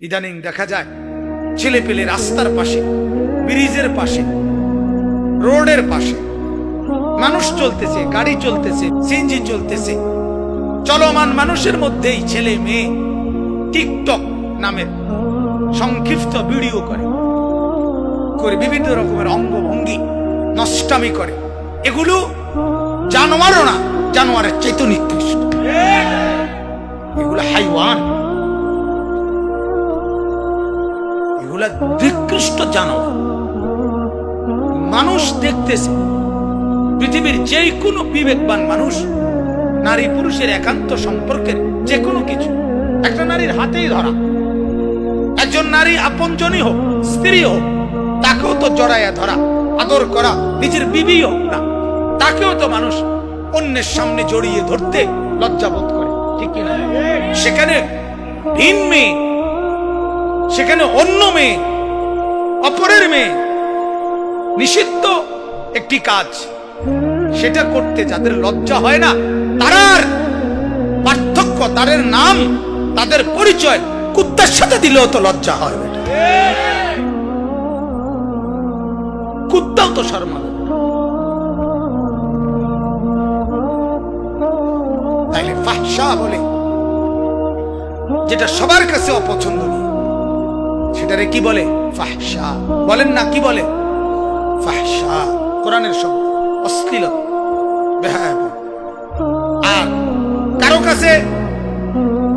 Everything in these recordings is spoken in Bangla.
ইদানিং দেখা যায় ছেলে পেলে রাস্তার পাশে, ব্রিজের পাশে, রোডের পাশে মানুষ চলতেছে, গাড়ি চলতেছে, সিএনজি চলতেছে, চলমান মানুষের মধ্যেই ছেলে মেয়ে টিকটক নামের সংক্ষিপ্ত ভিডিও করে বিভিন্ন রকমের অঙ্গভঙ্গি নষ্টামি করে। এগুলো জানোয়ারও না, জানোয়ারের চাইতে নিকৃষ্ট, এগুলো হাইওয়ান, এগুলা নিকৃষ্ট জানোয়ার। মানুষ দেখতেছে, পৃথিবীর যে কোনো বিবেকবান মানুষ নারী পুরুষের একান্ত সম্পর্কের যে কোনো কিছু একটা নারীর হাতেই ধরা, একজন নারী আপনজনই হোক, স্ত্রী হোক, তাকেও তো জড়াইয়া ধরা, আদর করা, নিজের বিবি হোক না, তাকেও তো মানুষ অন্যের সামনে জড়িয়ে ধরতে লজ্জাবোধ করে, ঠিক কিনা? সেখানে ভিন মেয়ে, সেখানে অন্য মেয়ে, অপরের মেয়ে, নিষিদ্ধ একটি কাজ, সেটা করতে যাদের লজ্জা হয় না, তারার পার্থক্য, তাদের নাম, তাদের পরিচয় কুত্তার সাথে দিলেও তো লজ্জা হয়। কুত্তাও তো শর্মা। তাইলে ফাহশা বলে যেটা সবার কাছে অপছন্দনীয়, সেটারে কি বলে? ফাহশা। বলেন না, কি বলে? ফাহশা কোরআনের শব্দ, অশ্লীলতা, বেহায়াপনা। আর কারো কাছে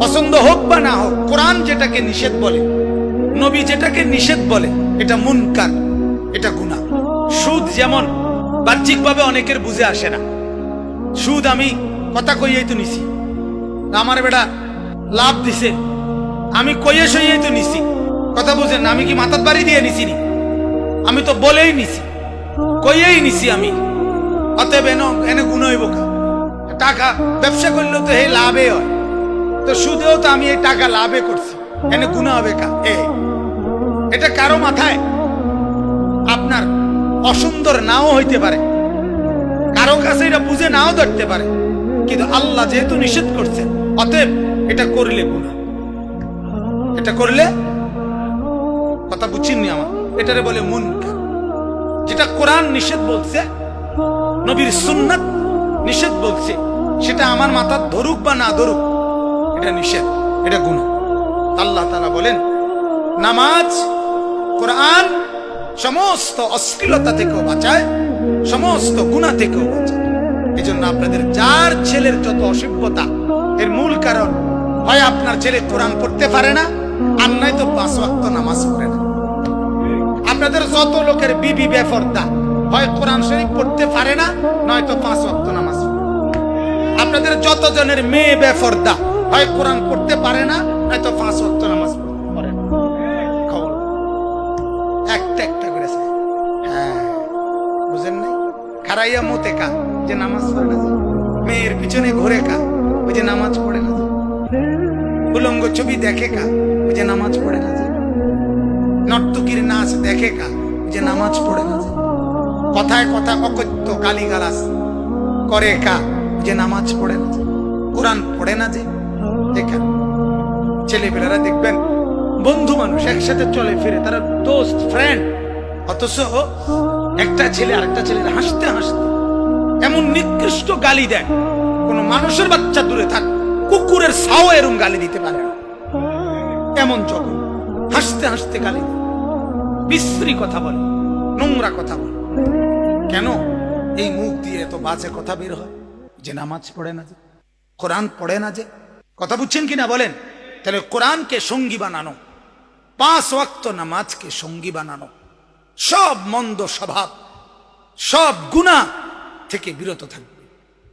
পছন্দ হোক বা না হোক, কোরআন যেটাকে নিষেধ বলে, নবী যেটাকে নিষেধ বলে, এটা মুনকার, এটা গুনাহ। সুদ যেমন বাহ্যিকভাবে অনেকের বুঝে আসে না, সুদ আমি কথা কইয়াই তো নিছি, আমার বেটা লাভ দিছে, আমি কইয়ে সইয়াই তো নিছি, কথা বুঝেন না? আমি কি মাথার বাড়ি দিয়ে নিছি নি? আমি তো বলেই নিছি, কইয়েই নিছি আমি, অতএব এনে গুণ হইব কা? টাকা ব্যবসা করলেও তো এই লাভে হয়, তো সুদেও তো আমি এই টাকা লাভে করছি, এনে গুণা হবে কা? এটা কারো মাথায় আপনার অসুন্দর নাও হইতে পারে, কারো কাছে এটা বুঝে নাও ধরতে পারে, কিন্তু আল্লাহ যেহেতু নিষেধ করছেন, অতএব এটা করলে গুনাহ, এটা করলে, কথা বুঝছেননি আমার, এটারে বলে মুনকার। যেটা কোরআন নিষেধ বলছে, নবীর সুন্নাত নিষেধ বলছে, সেটা আমার মাথা ধরুক বা না ধরুক, এটা নিষেধ, এটা গুনাহ। আল্লাহ তাআলা বলেন নামাজ, কোরআন সমস্ত অশ্লীলতা থেকেও বাঁচায়, সমস্ত গুনাহ থেকেও বাঁচায়। এই জন্য আপনাদের যার ছেলের যত অসভ্যতা, এর মূল কারণ হয় আপনার ছেলে কোরআন পড়তে পারে না, আর নয় তো 5 ওয়াক্ত নামাজ পড়ে না। আপনাদের যত লোকের বিবি বেপরদা, হয় কোরআন শরীফ পড়তে পারে না, নয়তো 5 ওয়াক্ত নামাজ পড়ে। আপনাদের যত জনের মেয়ে বেপরদা, হয় কোরআন পড়তে পারে না, নয়তো 5 ওয়াক্ত নামাজ পড়ে না। খবর একটা একটা করেছে, হ্যাঁ, বুঝেন নাই? খারাইয়া মতে কা, যে নামাজ পড়ে না, মেয়ের পিছনে ঘুরে কা, ওই যে নামাজ পড়ে না, উলঙ্গ ছবি দেখে কা, ওই যে নামাজ পড়ে না, নর্তকীর নাচ দেখে কা, যে নামাজ পড়ে না, কথায় কথা অকথ্য গালিগালাজ করে কা, যে নামাজ পড়ে না, কোরআন পড়ে না। যে দেখেন ছেলেপেলেরা দেখবেন বন্ধু মানুষ একসাথে চলে ফিরে, তারা দোস্ত, ফ্রেন্ড, অথচ একটা ছেলে আরেকটা ছেলের হাসতে হাসতে এমন নিকৃষ্ট গালি দেয়, কোন মানুষের বাচ্চা দূরে থাক, কুকুরের ছাও এরম গালি দিতে পারে না, এমন জঘন্য, হাসতে হাসতে গালি দেয়, বিশ্রী কথা বলে, নোংরা কথা বলে। কেন এই মুখ দিয়ে এত বাজে কথা বের হয়? যে নামাজ পড়ে না, যে কোরআন পড়ে না। যে কথা বুঝছেন কিনা বলেন? তাহলে কোরআনকে সঙ্গী বানানো, 5 ওয়াক্ত নামাজকে সঙ্গী বানানো, সব মন্দ স্বভাব, সব গুনাহ থেকে বিরত থাকবে।